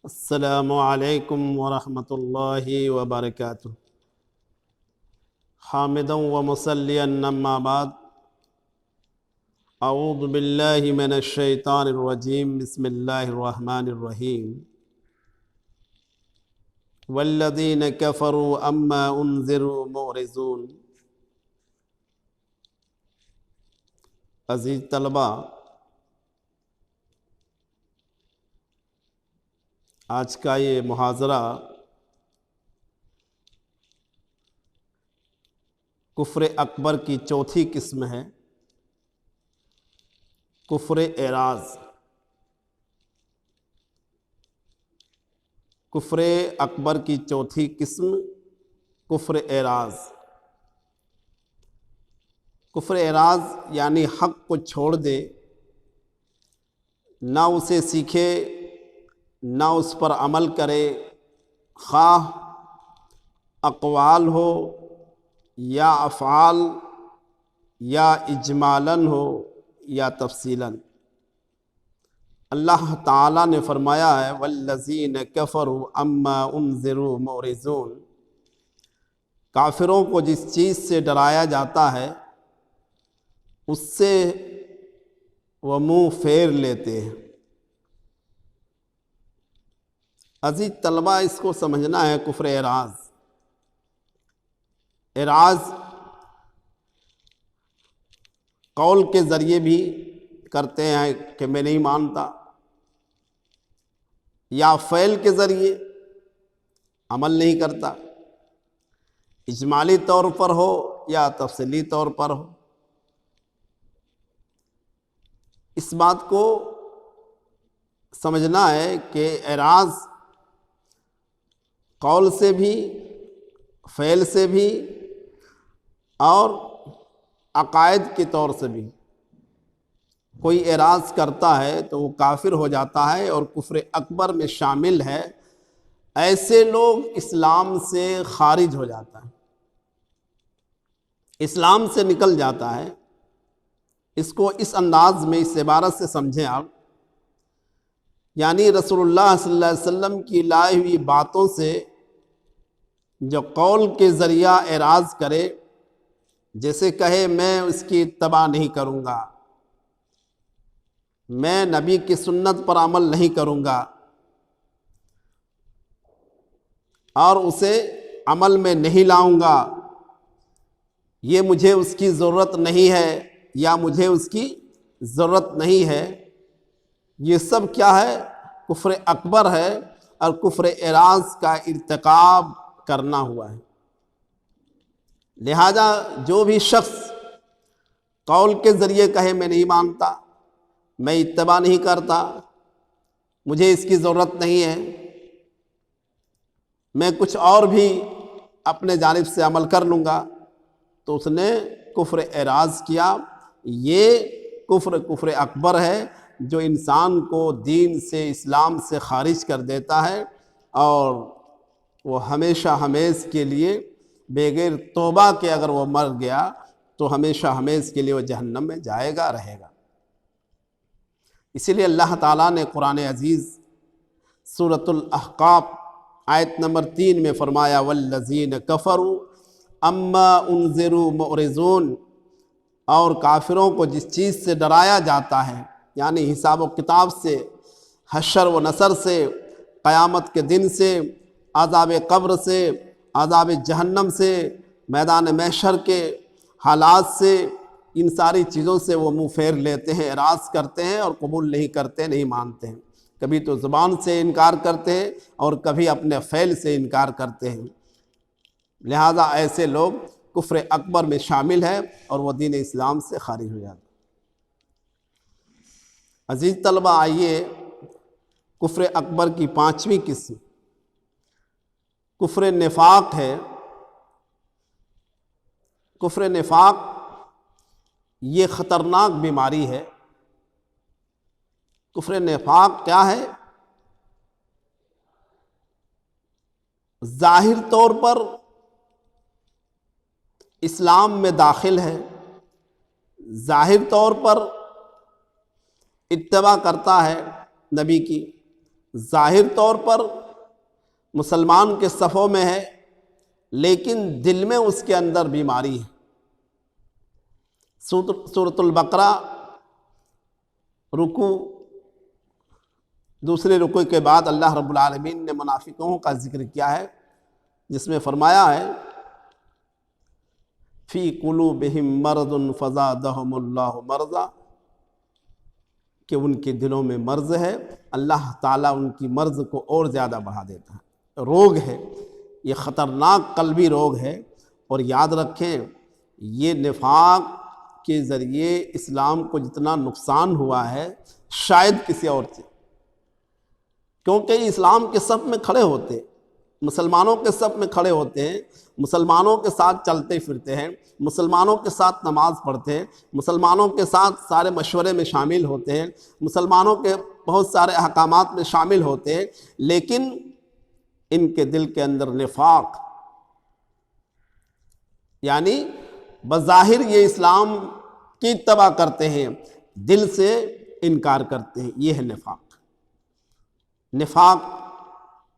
السلام علیکم ورحمۃ اللہ وبرکاتہ۔ حامدا و مصلیا اما بعد، اعوذ باللہ من الشیطان الرجیم، بسم اللہ الرحمن الرحیم۔ والذین کفروا اما انذروا معرضون۔ عزیز طلبہ، آج کا یہ محاضرہ کفر اکبر کی چوتھی قسم ہے، کفر اعراض۔ کفر اکبر کی چوتھی قسم کفر اعراض۔ کفر اعراض یعنی حق کو چھوڑ دے، نہ اسے سیکھے نہ اس پر عمل کرے، خواہ اقوال ہو یا افعال یا اجمالاً ہو یا تفصیلاً۔ اللہ تعالیٰ نے فرمایا ہے والذین کفروا اما انذروا معرضون۔ کافروں کو جس چیز سے ڈرایا جاتا ہے اس سے وہ منہ پھیر لیتے ہیں۔ عزیز طلبہ، اس کو سمجھنا ہے کفر اعراض۔ اعراض قول کے ذریعے بھی کرتے ہیں کہ میں نہیں مانتا، یا فعل کے ذریعے عمل نہیں کرتا، اجمالی طور پر ہو یا تفصیلی طور پر ہو۔ اس بات کو سمجھنا ہے کہ اعراض قول سے بھی، فعل سے بھی اور عقائد کے طور سے بھی کوئی اعراض کرتا ہے تو وہ کافر ہو جاتا ہے اور کفر اکبر میں شامل ہے۔ ایسے لوگ اسلام سے خارج ہو جاتا ہے، اسلام سے نکل جاتا ہے۔ اس کو اس انداز میں، اس عبارت سے سمجھیں آپ، یعنی رسول اللہ صلی اللہ علیہ وسلم کی لائی ہوئی باتوں سے جو قول کے ذریعہ اعراض کرے، جیسے کہے میں اس کی اتباع نہیں کروں گا، میں نبی کی سنت پر عمل نہیں کروں گا، اور اسے عمل میں نہیں لاؤں گا، یہ مجھے اس کی ضرورت نہیں ہے یا مجھے اس کی ضرورت نہیں ہے، یہ سب کیا ہے؟ کفر اکبر ہے، اور کفر اعراض کا ارتکاب کرنا ہوا ہے۔ لہذا جو بھی شخص قول کے ذریعے کہے میں نہیں مانتا، میں اتباع نہیں کرتا، مجھے اس کی ضرورت نہیں ہے، میں کچھ اور بھی اپنے جانب سے عمل کر لوں گا، تو اس نے کفر اعراض کیا۔ یہ کفر اکبر ہے جو انسان کو دین سے، اسلام سے خارج کر دیتا ہے، اور وہ ہمیشہ ہمیش کے لیے بغیر توبہ کے اگر وہ مر گیا تو ہمیشہ ہمیش کے لیے وہ جہنم میں جائے گا، رہے گا۔ اسی لیے اللہ تعالیٰ نے قرآن عزیز سورۃ الاحقاف آیت نمبر 3 میں فرمایا والذین کفروا اما انذروا معرضون۔ اور کافروں کو جس چیز سے ڈرایا جاتا ہے، یعنی حساب و کتاب سے، حشر و نشر سے، قیامت کے دن سے، عذاب قبر سے، عذاب جہنم سے، میدان محشر کے حالات سے، ان ساری چیزوں سے وہ منہ پھیر لیتے ہیں، اعراض کرتے ہیں اور قبول نہیں کرتے، نہیں مانتے ہیں۔ کبھی تو زبان سے انکار کرتے ہیں اور کبھی اپنے فعل سے انکار کرتے ہیں۔ لہذا ایسے لوگ کفر اکبر میں شامل ہے اور وہ دین اسلام سے خارج ہو جاتے ہیں۔ عزیز طلبہ، آئیے کفر اکبر کی پانچویں قسم کفر نفاق ہے۔ کفر نفاق یہ خطرناک بیماری ہے۔ کفر نفاق کیا ہے؟ ظاہر طور پر اسلام میں داخل ہے، ظاہر طور پر اتباع کرتا ہے نبی کی، ظاہر طور پر مسلمان کے صفوں میں ہے، لیکن دل میں اس کے اندر بیماری ہے۔ سورۃ البقرہ رکوع، دوسرے رکوع کے بعد اللہ رب العالمین نے منافقوں کا ذکر کیا ہے، جس میں فرمایا ہے فی قلوبہم مرض فزادہم اللہ مرضا، کہ ان کے دلوں میں مرض ہے، اللہ تعالیٰ ان کی مرض کو اور زیادہ بڑھا دیتا ہے۔ روگ ہے، یہ خطرناک قلبی روگ ہے، اور یاد رکھیں یہ نفاق کے ذریعے اسلام کو جتنا نقصان ہوا ہے شاید کسی اور سے، کیونکہ اسلام کے صف میں کھڑے ہوتے، مسلمانوں کے صف میں کھڑے ہوتے ہیں، مسلمانوں کے ساتھ چلتے پھرتے ہیں، مسلمانوں کے ساتھ نماز پڑھتے ہیں، مسلمانوں کے ساتھ سارے مشورے میں شامل ہوتے ہیں، مسلمانوں کے بہت سارے احکامات میں شامل ہوتے ہیں، لیکن ان کے دل کے اندر نفاق، یعنی بظاہر یہ اسلام کی اتباع کرتے ہیں، دل سے انکار کرتے ہیں، یہ ہے نفاق۔ نفاق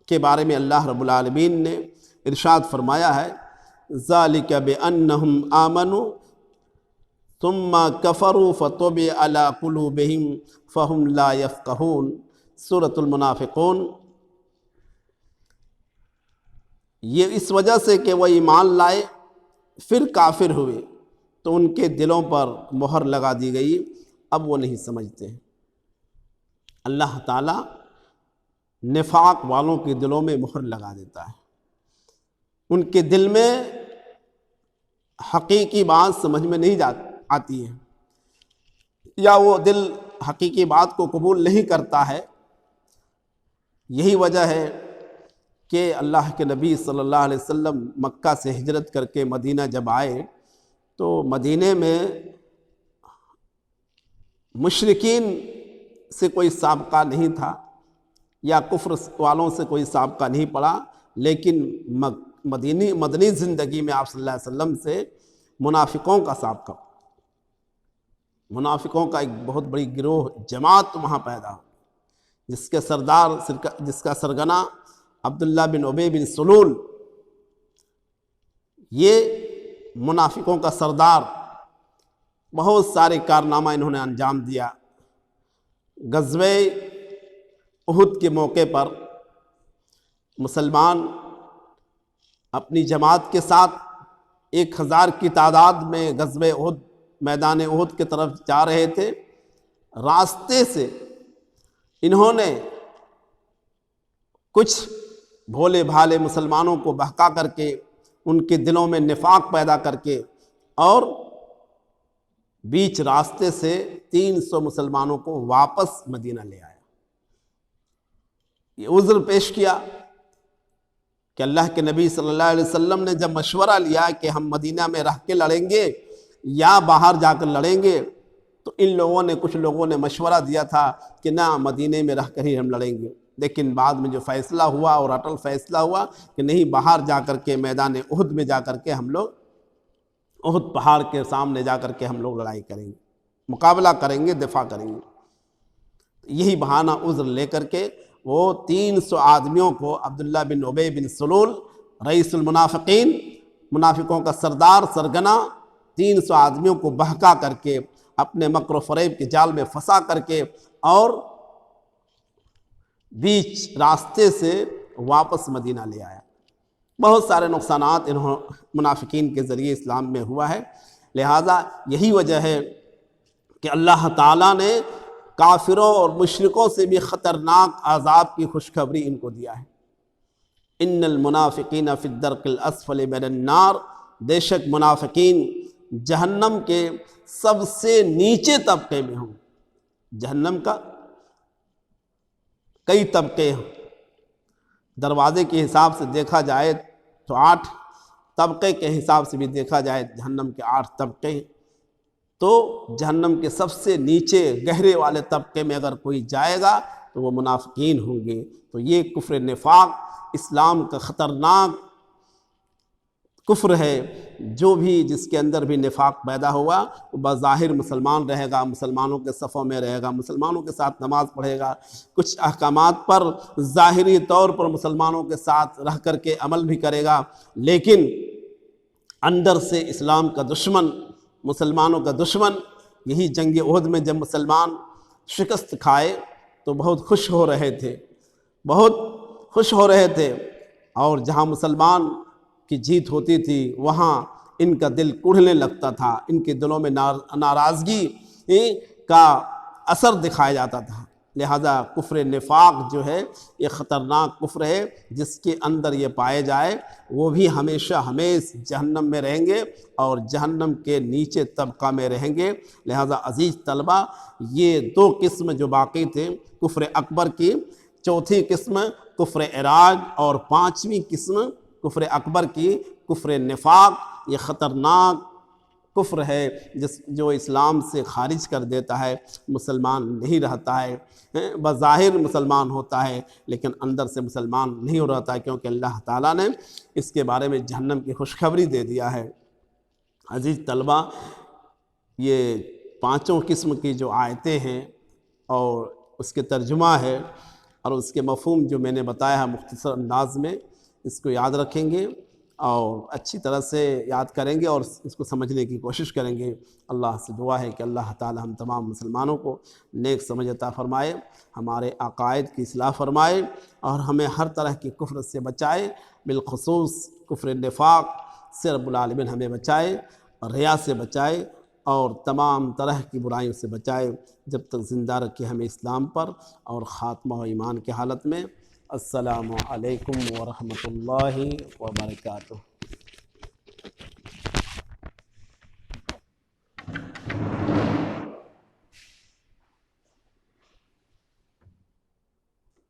کے بارے میں اللہ رب العالمین نے ارشاد فرمایا ہے ذالک بأنہم آمنوا ثم کفروا فطبع علی قلوبہم فہم لا یفقہون، سورۃ المنافقون۔ یہ اس وجہ سے کہ وہ ایمان لائے پھر کافر ہوئے تو ان کے دلوں پر مہر لگا دی گئی، اب وہ نہیں سمجھتے ہیں۔ اللہ تعالیٰ نفاق والوں کے دلوں میں مہر لگا دیتا ہے، ان کے دل میں حقیقی بات سمجھ میں نہیں آتی ہے، یا وہ دل حقیقی بات کو قبول نہیں کرتا ہے۔ یہی وجہ ہے کہ اللہ کے نبی صلی اللہ علیہ وسلم مکہ سے ہجرت کر کے مدینہ جب آئے تو مدینے میں مشرکین سے کوئی سابقہ نہیں تھا، یا کفر والوں سے کوئی سابقہ نہیں پڑا، لیکن مدنی زندگی میں آپ صلی اللہ علیہ وسلم سے منافقوں کا سابقہ، منافقوں کا ایک بہت بڑی گروہ جماعت وہاں پیدا ہو، جس کے سردار، جس کا سرگنا عبداللہ بن ابی بن سلول، یہ منافقوں کا سردار، بہت سارے کارنامہ انہوں نے انجام دیا۔ غزوہ احد کے موقع پر مسلمان اپنی جماعت کے ساتھ 1000 کی تعداد میں غزوہ احد، میدان احد کی طرف جا رہے تھے۔ راستے سے انہوں نے کچھ بھولے بھالے مسلمانوں کو بہکا کر کے، ان کے دلوں میں نفاق پیدا کر کے، اور بیچ راستے سے 300 مسلمانوں کو واپس مدینہ لے آیا۔ یہ عذر پیش کیا کہ اللہ کے نبی صلی اللہ علیہ وسلم نے جب مشورہ لیا کہ ہم مدینہ میں رہ کے لڑیں گے یا باہر جا کر لڑیں گے، تو ان لوگوں نے، کچھ لوگوں نے مشورہ دیا تھا کہ نہ، مدینہ میں رہ کر ہی ہم لڑیں گے، لیکن بعد میں جو فیصلہ ہوا اور اٹل فیصلہ ہوا کہ نہیں، باہر جا کر کے میدان احد میں جا کر کے ہم لوگ احد پہاڑ کے سامنے جا کر کے ہم لوگ لڑائی کریں گے، مقابلہ کریں گے، دفاع کریں گے۔ یہی بہانہ عذر لے کر کے وہ 300 آدمیوں کو عبداللہ بن ابی بن سلول، رئیس المنافقین، منافقوں کا سردار، سرگنا، 300 آدمیوں کو بہکا کر کے، اپنے مکر و فریب کے جال میں پھنسا کر کے، اور بیچ راستے سے واپس مدینہ لے آیا۔ بہت سارے نقصانات منافقین کے ذریعے اسلام میں ہوا ہے، لہٰذا یہی وجہ ہے کہ اللہ تعالیٰ نے کافروں اور مشرکوں سے بھی خطرناک عذاب کی خوشخبری ان کو دیا ہے۔ ان المنافقین فی الدرک الاسفل من النار، بے شک منافقین جہنم کے سب سے نیچے طبقے میں ہوں۔ جہنم کا کئی طبقے ہیں، دروازے کے حساب سے دیکھا جائے تو 8 طبقے کے حساب سے بھی دیکھا جائے جہنم کے 8 طبقے ہیں، تو جہنم کے سب سے نیچے گہرے والے طبقے میں اگر کوئی جائے گا تو وہ منافقین ہوں گے۔ تو یہ کفر نفاق، اسلام کا خطرناک کفر ہے، جو بھی جس کے اندر بھی نفاق پیدا ہوا وہ بظاہر مسلمان رہے گا، مسلمانوں کے صفوں میں رہے گا، مسلمانوں کے ساتھ نماز پڑھے گا، کچھ احکامات پر ظاہری طور پر مسلمانوں کے ساتھ رہ کر کے عمل بھی کرے گا، لیکن اندر سے اسلام کا دشمن، مسلمانوں کا دشمن۔ یہی جنگ احد میں جب مسلمان شکست کھائے تو بہت خوش ہو رہے تھے، بہت خوش ہو رہے تھے، اور جہاں مسلمان کی جیت ہوتی تھی وہاں ان کا دل کڑھنے لگتا تھا، ان کے دلوں میں ناراضگی کا اثر دکھایا جاتا تھا۔ لہذا کفر نفاق جو ہے یہ خطرناک کفر ہے، جس کے اندر یہ پائے جائے وہ بھی ہمیشہ ہمیشہ جہنم میں رہیں گے اور جہنم کے نیچے طبقہ میں رہیں گے۔ لہذا عزیز طلبہ، یہ دو قسم جو باقی تھے کفر اکبر کی، چوتھی قسم کفر اعراض اور پانچویں قسم کفر اکبر کی کفر نفاق، یہ خطرناک کفر ہے جو اسلام سے خارج کر دیتا ہے، مسلمان نہیں رہتا ہے، بظاہر مسلمان ہوتا ہے لیکن اندر سے مسلمان نہیں رہتا ہے، کیونکہ اللہ تعالیٰ نے اس کے بارے میں جہنم کی خوشخبری دے دیا ہے۔ عزیز طلبہ، یہ پانچوں قسم کی جو آیتیں ہیں اور اس کے ترجمہ ہے اور اس کے مفہوم جو میں نے بتایا ہے مختصر انداز میں، اس کو یاد رکھیں گے اور اچھی طرح سے یاد کریں گے اور اس کو سمجھنے کی کوشش کریں گے۔ اللہ سے دعا ہے کہ اللہ تعالی ہم تمام مسلمانوں کو نیک سمجھ عطا فرمائے، ہمارے عقائد کی اصلاح فرمائے اور ہمیں ہر طرح کی کفر سے بچائے، بالخصوص کفر نفاق سے رب العالمین ہمیں بچائے، ریا سے بچائے اور تمام طرح کی برائیوں سے بچائے، جب تک زندہ رکھے ہمیں اسلام پر اور خاتمہ و ایمان کی حالت میں۔ السلام علیکم ورحمۃ اللہ وبرکاتہ۔